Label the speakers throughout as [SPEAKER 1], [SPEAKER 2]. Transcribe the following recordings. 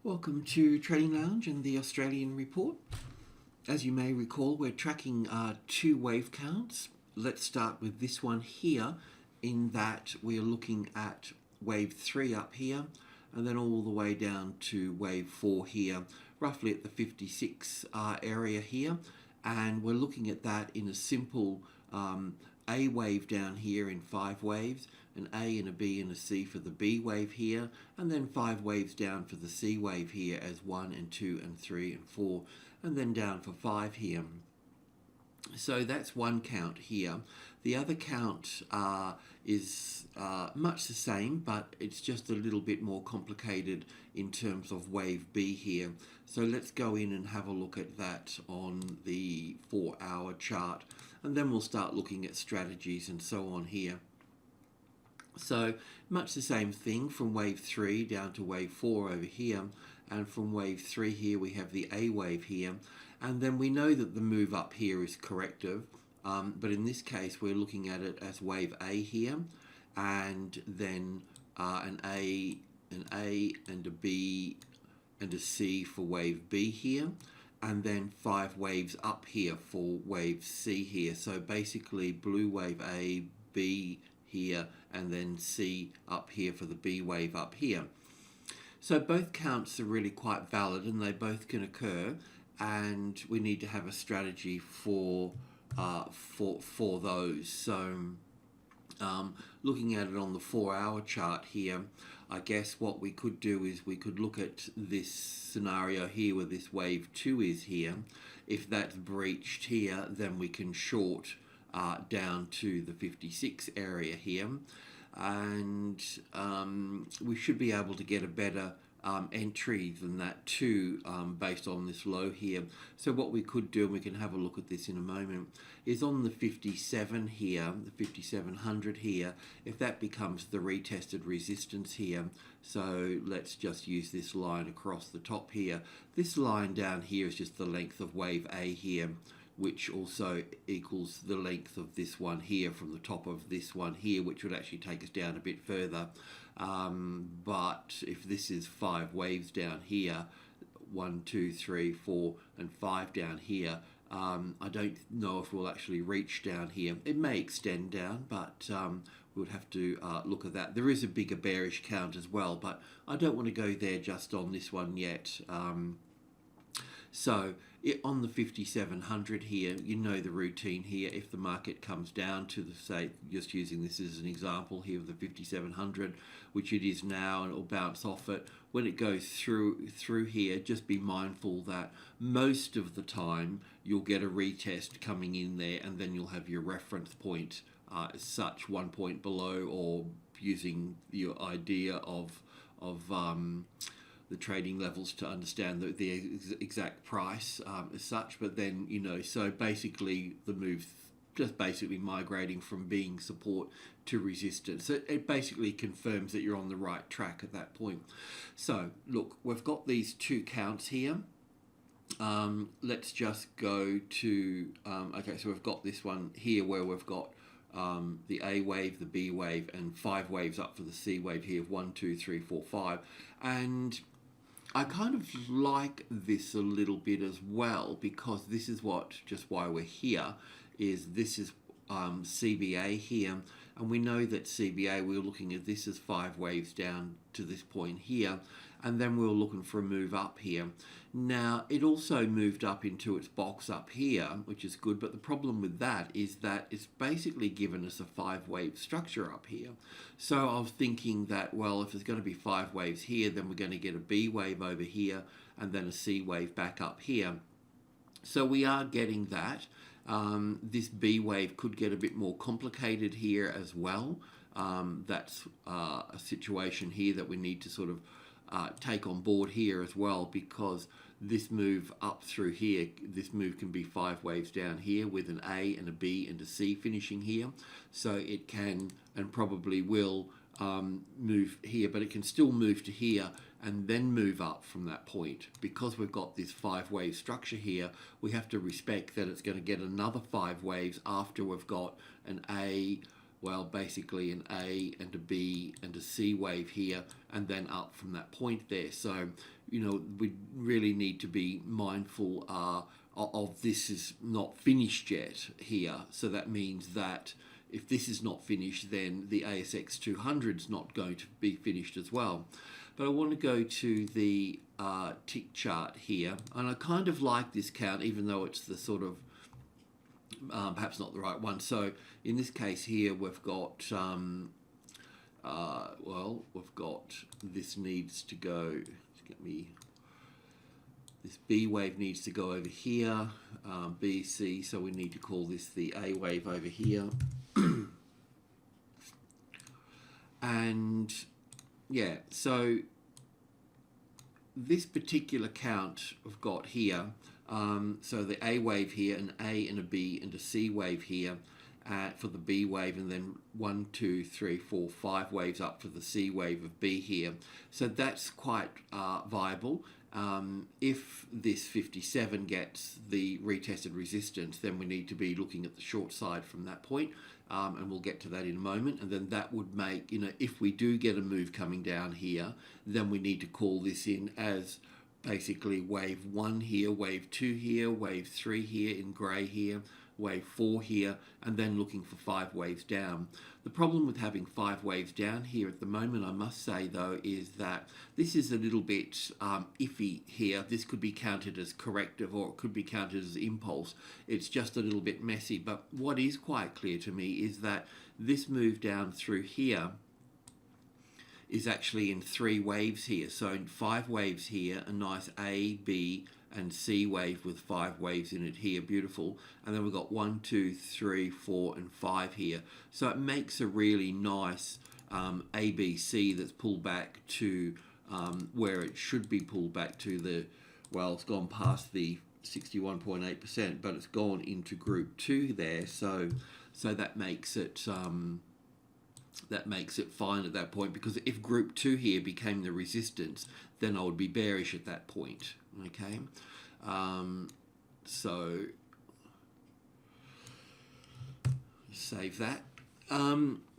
[SPEAKER 1] Welcome to Trading Lounge and the Australian Report. As you may recall, we're tracking two wave counts. Let's start with this one here, in that we're looking at wave 3 up here and then all the way down to wave 4 here, roughly at the 56 area here. And we're looking at that in a simple A wave down here in 5 waves, an A and a B and a C for the B wave here, and then 5 waves down for the C wave here as 1 and 2 and 3 and 4, and then down for 5 here. So that's one count here. The other count is much the same, but it's just a little bit more complicated in terms of wave B here. So let's go in and have a look at that on the 4-hour chart, and then we'll start looking at strategies and so on here. So much the same thing from wave 3 down to wave 4 over here, and from wave 3 here we have the A wave here, and then we know that the move up here is corrective, but in this case we're looking at it as wave A here, and then an A and a B and a C for wave B here, and then 5 waves up here for wave C here. So basically blue wave A, B here, and then C up here for the B wave up here. So both counts are really quite valid and they both can occur, and we need to have a strategy for those. So looking at it on the 4-hour chart here, I guess what we could do is we could look at this scenario here where this wave 2 is here. If that's breached here, then we can short down to the 56 area here, and we should be able to get a better entry than that too, based on this low here. So what we could do, and we can have a look at this in a moment, is on the 57 here, the 5700 here, if that becomes the retested resistance here. So let's just use this line across the top here. This line down here is just the length of wave A here, which also equals the length of this one here from the top of this one here, which would actually take us down a bit further. But if this is 5 waves down here, 1, 2, 3, 4, and 5 down here, I don't know if we'll actually reach down here. It may extend down, but we would have to look at that. There is a bigger bearish count as well, but I don't want to go there just on this one yet. So on the 5700 here, you know the routine here. If the market comes down to the, say, just using this as an example here of the 5700, which it is now, and it will bounce off it. When it goes through here, just be mindful that most of the time you'll get a retest coming in there, and then you'll have your reference point as such 1 point below, or using your idea of the trading levels to understand the exact price as such. But then, you know, so basically the move just basically migrating from being support to resistance. So it basically confirms that you're on the right track at that point. So look, we've got these two counts here. Let's just go to, okay, so we've got this one here where we've got the A wave, the B wave, and 5 waves up for the C wave here of 1, 2, 3, 4, 5. And I kind of like this a little bit as well, because this is why we're here, is this is CBA here, and we know that CBA, we were looking at this as 5 waves down to this point here, and then we were looking for a move up here. Now, it also moved up into its box up here, which is good, but the problem with that is that it's basically given us a 5-wave structure up here. So I was thinking that, well, if there's going to be 5 waves here, then we're going to get a B wave over here, and then a C wave back up here. So we are getting that. This B wave could get a bit more complicated here as well. That's a situation here that we need to sort of take on board here as well, because this move up through here, this move can be 5 waves down here with an A and a B and a C finishing here. So it can and probably will move here, but it can still move to here and then move up from that point. Because we've got this 5-wave structure here, we have to respect that it's going to get another 5 waves after we've got an A, well, basically an A and a B and a C wave here, and then up from that point there. So, we really need to be mindful of this is not finished yet here. So that means that if this is not finished, then the ASX 200 is not going to be finished as well. But I want to go to the tick chart here, and I kind of like this count, even though it's the sort of perhaps not the right one. So in this case here, we've got we've got this needs to go. This B wave needs to go over here, B, C. So we need to call this the A wave over here. And yeah, so this particular count I've got here, so the A wave here, an A and a B and a C wave here for the B wave, and then 1, 2, 3, 4, 5 waves up for the C wave of B here. So that's quite viable. If this 57 gets the retested resistance, then we need to be looking at the short side from that point, and we'll get to that in a moment. And then that would make, if we do get a move coming down here, then we need to call this in as basically wave 1 here, wave 2 here, wave 3 here in grey here, wave 4 here, and then looking for 5 waves down. The problem with having 5 waves down here at the moment, I must say though, is that this is a little bit iffy here. This could be counted as corrective, or it could be counted as impulse. It's just a little bit messy. But what is quite clear to me is that this move down through here is actually in 3 waves here. So in 5 waves here, a nice A, B, and C wave with 5 waves in it here, beautiful. And then we've got 1, 2, 3, 4, and 5 here. So it makes a really nice ABC that's pulled back to where it should be pulled back to it's gone past the 61.8%, but it's gone into group 2 there. So that makes it fine at that point, because if group 2 here became the resistance, then I would be bearish at that point. Okay, so save that.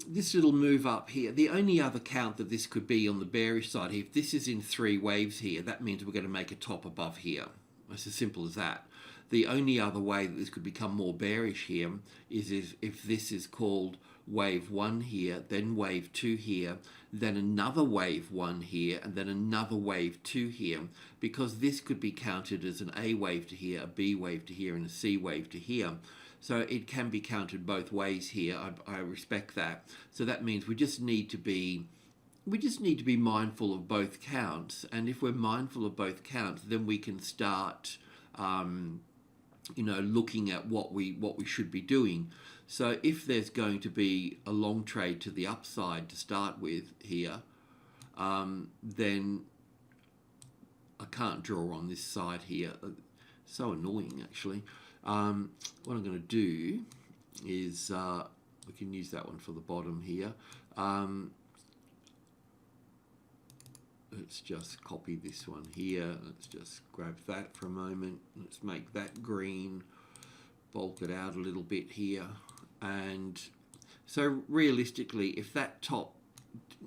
[SPEAKER 1] This little move up here, the only other count that this could be on the bearish side here, if this is in 3 waves here, that means we're going to make a top above here. It's as simple as that. The only other way that this could become more bearish here is if this is called wave 1 here, then wave 2 here, then another wave 1 here, and then another wave 2 here, because this could be counted as an A wave to here, a B wave to here, and a C wave to here. So it can be counted both ways here. I respect that. So that means we just need to be mindful of both counts, and if we're mindful of both counts, then we can start looking at what we should be doing. So if there's going to be a long trade to the upside to start with here, then I can't draw on this side here. So annoying, actually. What I'm going to do is we can use that one for the bottom here. Let's just copy this one here. Let's just grab that for a moment. Let's make that green, bulk it out a little bit here. And so realistically, if that top,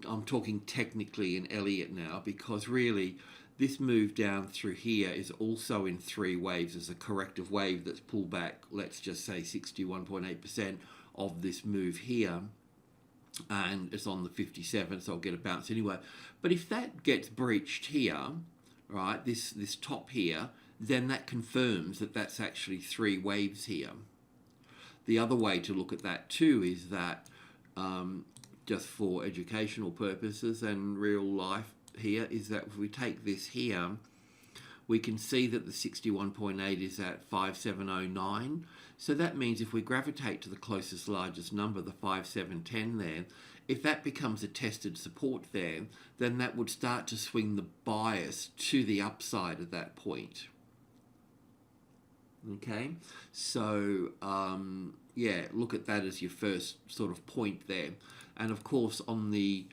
[SPEAKER 1] I'm talking technically in Elliott now, because really this move down through here is also in 3 waves as a corrective wave that's pulled back, let's just say 61.8% of this move here. And it's on the 57, so I'll get a bounce anyway. But if that gets breached here, right, this top here, then that confirms that that's actually 3 waves here. The other way to look at that too is that, just for educational purposes and real life here, is that if we take this here, we can see that the 61.8 is at 5709. So that means if we gravitate to the closest largest number, the 5710 there, if that becomes a tested support there, then that would start to swing the bias to the upside at that point. Okay, so yeah, look at that as your first sort of point there. And of course on the,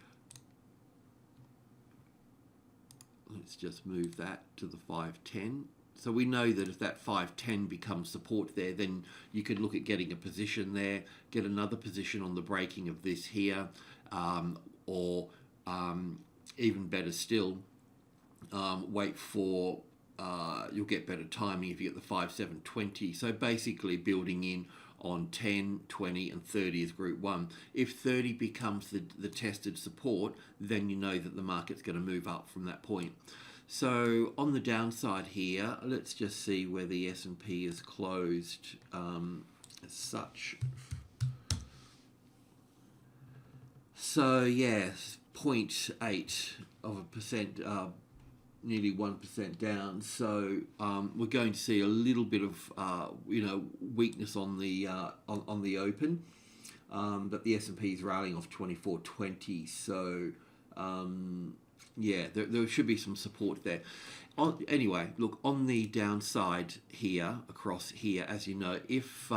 [SPEAKER 1] let's just move that to the 510. So we know that if that 510 becomes support there, then you could look at getting a position there, get another position on the breaking of this here, or even better still, wait for, you'll get better timing if you get the 5720. So basically building in on 10, 20 and 30 as group 1. If 30 becomes the tested support, then you know that the market's going to move up from that point. So on the downside here, let's just see where the S&P is closed as such. So yes, 0.8%, nearly 1% down. So we're going to see a little bit of weakness on the open, but the S&P is rallying off 2420. So yeah, there should be some support there. Anyway, look, on the downside here, across here, as you know, if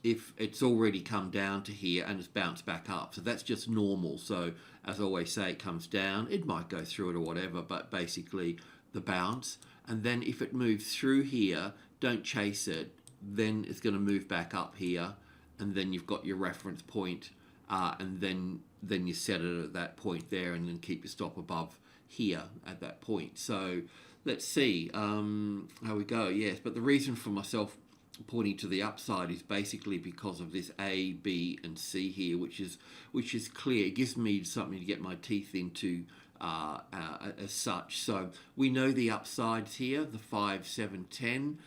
[SPEAKER 1] it's already come down to here and it's bounced back up, so that's just normal. So as I always say, it comes down, it might go through it or whatever, but basically the bounce. And then if it moves through here, don't chase it, then it's going to move back up here, and then you've got your reference point, and then you set it at that point there, and then keep your stop above here at that point. So let's see how we go. Yes, but the reason for myself pointing to the upside is basically because of this A, B and C here, which is clear. It gives me something to get my teeth into as such. So we know the upsides here. The 5, 7, 10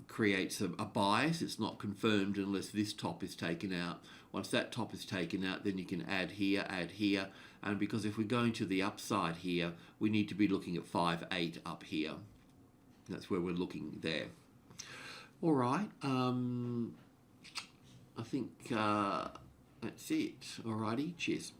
[SPEAKER 1] creates a bias. It's not confirmed unless this top is taken out. Once that top is taken out, then you can add here, and because if we're going to the upside here, we need to be looking at 5, 8 up here. That's where we're looking there. All right, I think that's it. Alrighty, cheers.